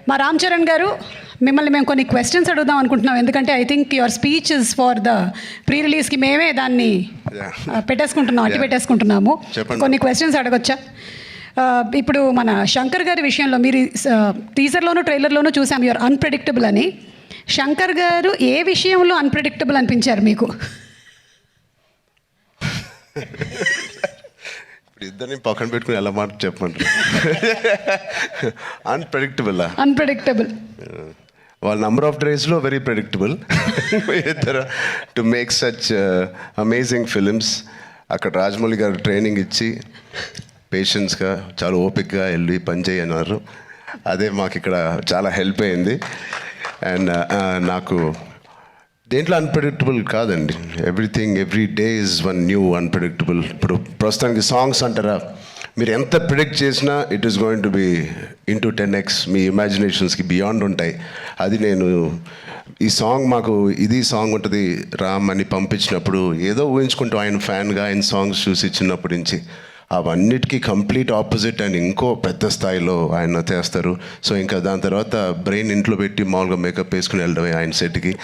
మా రామ్ చరణ్ గారు, మిమ్మల్ని మేము కొన్ని క్వశ్చన్స్ అడుగుదాం అనుకుంటున్నాం. ఎందుకంటే I think your speech is for the pre రిలీజ్కి మేమే దాన్ని పెట్టేసుకుంటున్నాం, అట్టి పెట్టేసుకుంటున్నాము. కొన్ని క్వశ్చన్స్ అడగొచ్చా? ఇప్పుడు మన శంకర్ గారి విషయంలో మీరు టీజర్లోనూ ట్రైలర్లోనూ చూసాం యువర్ అన్ప్రెడిక్టబుల్ అని. శంకర్ గారు ఏ విషయంలో అన్ప్రెడిక్టబుల్ అనిపించారు మీకు? ఇప్పుడు ఇద్దరిని పక్కన పెట్టుకుని ఎలా మాట చెప్పమంటారు? అన్ప్రెడిక్టబుల్ వాళ్ళ నంబర్ ఆఫ్ డేస్లో వెరీ ప్రెడిక్టబుల్. ఇద్దరు to make such amazing films. అక్కడ రాజమౌళి గారు ట్రైనింగ్ ఇచ్చి పేషెన్స్గా చాలా ఓపిక్గా వెళ్ళి పని చేయన్నారు. అదే మాకు ఇక్కడ చాలా హెల్ప్ అయింది. అండ్ నాకు దేంట్లో అన్ప్రెడిక్టబుల్ కాదండి. Everything every day is one new unpredictable. ఇప్పుడు ప్రస్తుతానికి సాంగ్స్ అంటారా, మీరు ఎంత ప్రిడిక్ట్ చేసినా it is going to be into 10x. మీ ఇమాజినేషన్స్కి బియాండ్ ఉంటాయి. అది నేను ఈ సాంగ్ మాకు ఇది సాంగ్ ఉంటుంది రామ్ అని పంపించినప్పుడు ఏదో ఊహించుకుంటూ ఆయన ఫ్యాన్గా ఆయన సాంగ్స్ చూసి చిన్నప్పటి నుంచి అవన్నిటికీ కంప్లీట్ ఆపోజిట్ అండ్ ఇంకో పెద్ద స్థాయిలో ఆయన చేస్తారు. సో ఇంకా దాని తర్వాత బ్రెయిన్ ఇంట్లో పెట్టి మామూలుగా మేకప్ వేసుకుని వెళ్ళడమే ఆయన సెట్కి.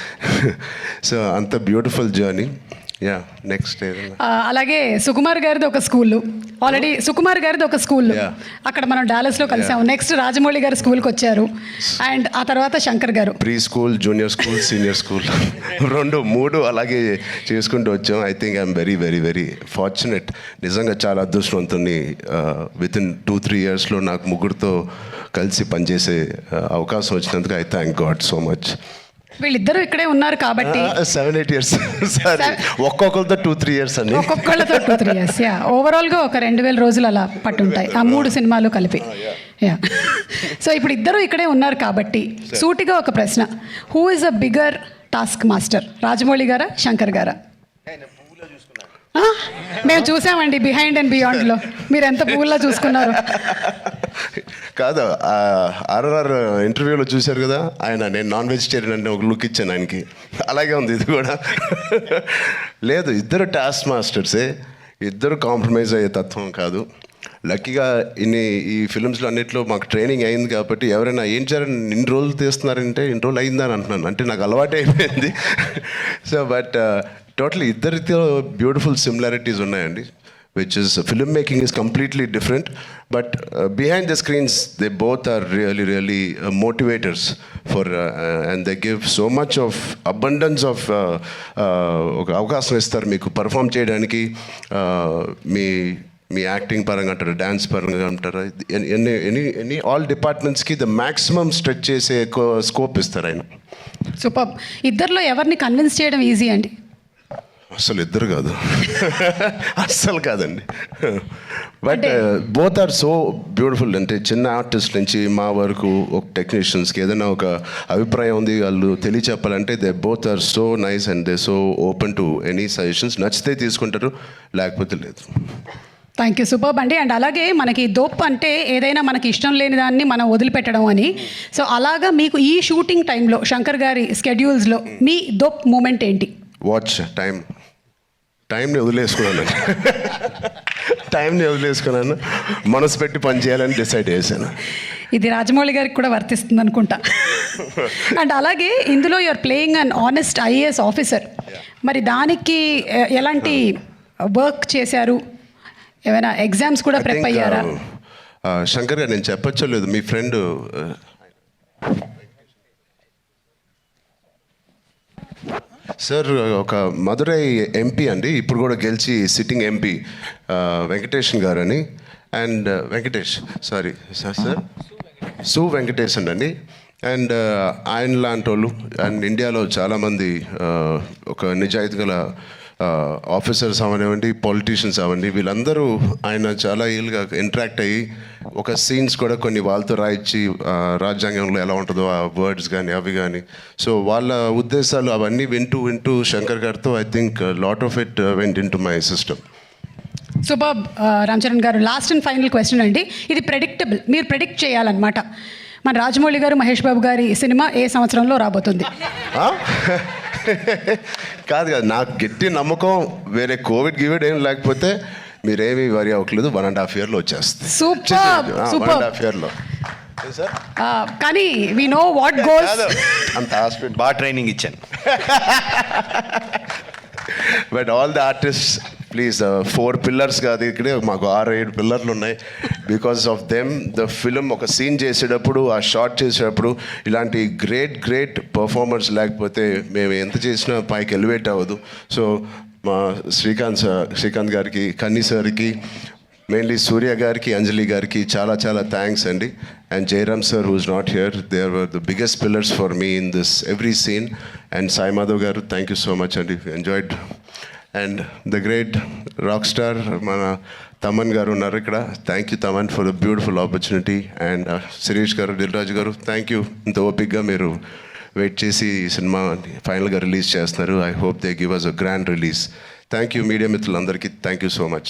సో అంత బ్యూటిఫుల్ జర్నీ. యా నెక్స్ట్ అలాగే సుకుమార్ గారిది ఒక స్కూల్, ఆల్రెడీ సుకుమార్ గారిది ఒక స్కూల్, అక్కడ మనం డాలస్లో కలిసాము. నెక్స్ట్ రాజమౌళి గారు స్కూల్కి వచ్చారు, అండ్ ఆ తర్వాత శంకర్ గారు pre school, junior school, senior school 2, 3 అలాగే చేసుకుంటూ వచ్చాం. I think I'm very very very fortunate. నిజంగా చాలా అదృష్టవంతుని. వితిన్ 2-3 ఇయర్స్లో నాకు ముగ్గురితో కలిసి పనిచేసే అవకాశం వచ్చినందుకు I thank God so much. వీళ్ళిద్దరూ ఇక్కడే ఉన్నారు కాబట్టి 7-8 ఇయర్స్ ఒక్కొక్కరితో 2-3 ఇయర్స్ అండి. ఒక్కొక్కళ్ళతో 2-3 ఇయర్స్. యా, ఓవరాల్గా ఒక 2000 రోజులు అలా పట్టుంటాయి ఆ 3 సినిమాలు కలిపి. యా, సో ఇప్పుడు ఇద్దరు ఇక్కడే ఉన్నారు కాబట్టి సూటిగా ఒక ప్రశ్న, who is a bigger task master, Rajamouli గారా శంకర్ గారా? మేము చూసామండి బిహైండ్ అండ్ బియాండ్లో మీరు ఎంత పువ్వులా చూసుకున్నారు. కాదు, ఆర్ఆర్ ఇంటర్వ్యూలో చూశారు కదా ఆయన, నేను నాన్ వెజిటేరియన్ అంటే ఒక లుక్ ఇచ్చాను ఆయనకి. అలాగే ఉంది ఇది కూడా. లేదు, ఇద్దరు టాస్క్ మాస్టర్సే, ఇద్దరు కాంప్రమైజ్ అయ్యే తత్వం కాదు. లక్కీగా ఈ ఫిల్మ్స్లో అన్నింటిలో మాకు ట్రైనింగ్ అయింది కాబట్టి ఎవరైనా ఏం చేయాలని ఇన్ని రోజులు తీస్తున్నారంటే ఇన్ని రోజులు అయిందని అంటున్నాను, అంటే నాకు అలవాటు అయిపోయింది. సో బట్ టోటలీ ఇద్దరితో బ్యూటిఫుల్ సిమిలారిటీస్ ఉన్నాయండి. which is film making is completely different, but behind the screens they both are really motivators for and they give so much of abundance of ఒక అవకాశం ఇస్తారు మీకు పర్ఫామ్ చేయడానికి. మీ acting పరంగా అంటారు, dance పరంగా అంటారు, ఎనీ ఆల్ డిపార్ట్మెంట్స్కి ద మ్యాక్సిమం స్ట్రెచ్ చేసే స్కోప్ ఇస్తారు ఆయన. సూపర్. ఇద్దరిలో ఎవరిని కన్విన్స్ చేయడం ఈజీ అండి? అసలు ఇద్దరు కాదు, అస్సలు కాదండి. But both are so beautiful. అంటే చిన్న ఆర్టిస్ట్ నుంచి మా వరకు ఒక టెక్నీషియన్స్కి ఏదైనా ఒక అభిప్రాయం ఉంది వాళ్ళు తెలియచెప్పాలంటే they both are so nice and they so open to any suggestions. నచ్చితే తీసుకుంటారు, లేకపోతే లేదు. థ్యాంక్ యూ, సూపర్ అండి. అండ్ అలాగే మనకి దోప్ అంటే ఏదైనా మనకి ఇష్టం లేని దాన్ని మనం వదిలిపెట్టడం అని. సో అలాగా మీకు ఈ షూటింగ్ టైంలో శంకర్ గారి స్కెడ్యూల్స్లో మీ దోప్ మూమెంట్ ఏంటి? వాచ్ టైంని వదిలేసుకున్నాను, మనసు పెట్టి పని చేయాలని డిసైడ్ చేశాను. ఇది రాజమౌళి గారికి కూడా వర్తిస్తుంది అనుకుంటా. అండ్ అలాగే ఇందులో you're playing an honest IAS officer. మరి దానికి ఎలాంటి వర్క్ చేశారు? ఏమైనా ఎగ్జామ్స్ కూడా ప్రిపేర్ అయ్యారా? శంకర్ గారు, నేను చెప్పచ్చో లేదు, మీ ఫ్రెండ్ సార్ ఒక మదురై ఎంపీ అండి, ఇప్పుడు కూడా గెలిచి సిట్టింగ్ ఎంపీ వెంకటేషన్ గారు అని. అండ్ సార్ సు వెంకటేషన్ అండి. అండ్ ఆయన లాంటి వాళ్ళు అండ్ ఇండియాలో చాలామంది ఒక నిజాయితీ గల ఆఫీసర్స్ అవనివ్వండి, పొలిటీషియన్స్ అవ్వండి, వీళ్ళందరూ ఆయన చాలా ఏళ్ళుగా ఇంటరాక్ట్ అయ్యి ఒక సీన్స్ కూడా కొన్ని వాళ్ళతో రాయించి రాజ్యాంగంలో ఎలా ఉంటుందో ఆ వర్డ్స్ కానీ అవి కానీ. సో వాళ్ళ ఉద్దేశాలు అవన్నీ వింటూ శంకర్ గారితో I think lot of it went in to my system. Super. Ram Charan గారు, లాస్ట్ అండ్ ఫైనల్ క్వశ్చన్ అండి. ఇది ప్రెడిక్టబుల్, మీరు ప్రెడిక్ట్ చేయాలన్నమాట. మన రాజమౌళి గారు, మహేష్ బాబు గారి సినిమా ఏ సంవత్సరంలో రాబోతుంది? కాదు నాకు గట్టి నమ్మకం, వేరే కోవిడ్ ఏం లేకపోతే మీరేమీ వరి అవ్వట్లేదు, 1.5 yearలో వచ్చేస్తుంది. సూపర్. 1.5 yearలో సార్ కానీ వీ నో వాట్ గోల్స్. అంత హాస్పిటల్ బాగా ట్రైనింగ్ ఇచ్చాను. But all the artist please 4 pillars కాదు, ఇక్కడే మాకు 6-7 పిల్లర్లు ఉన్నాయి. Because of them the film ఒక సీన్ చేసేటప్పుడు, ఆ షార్ట్ చేసేటప్పుడు ఇలాంటి గ్రేట్ పర్ఫార్మర్స్ లేకపోతే మేము ఎంత చేసినా పైకి ఎలివేట్ అవ్వదు. సో మా శ్రీకాంత్ గారికి, కన్నీ సార్కి, మెయిన్లీ సూర్య గారికి, అంజలి గారికి చాలా థ్యాంక్స్ అండి. And Jayaram sir who's not here, they are the biggest pillars for me in this every scene. And Sai Madhav garu, thank you so much అండి, enjoyed. And the great rock star మన తమన్ గారు ఉన్నారు ఇక్కడ. Thank you Thaman for the beautiful opportunity. And Sirish garu, Dil రాజు గారు, thank you. ఇంత ఓపిక్గా మీరు wait చేసి ఈ సినిమా ఫైనల్గా రిలీజ్ చేస్తున్నారు. I hope they give us a grand release. Thank you media మిత్రులందరికీ. Thank you so much.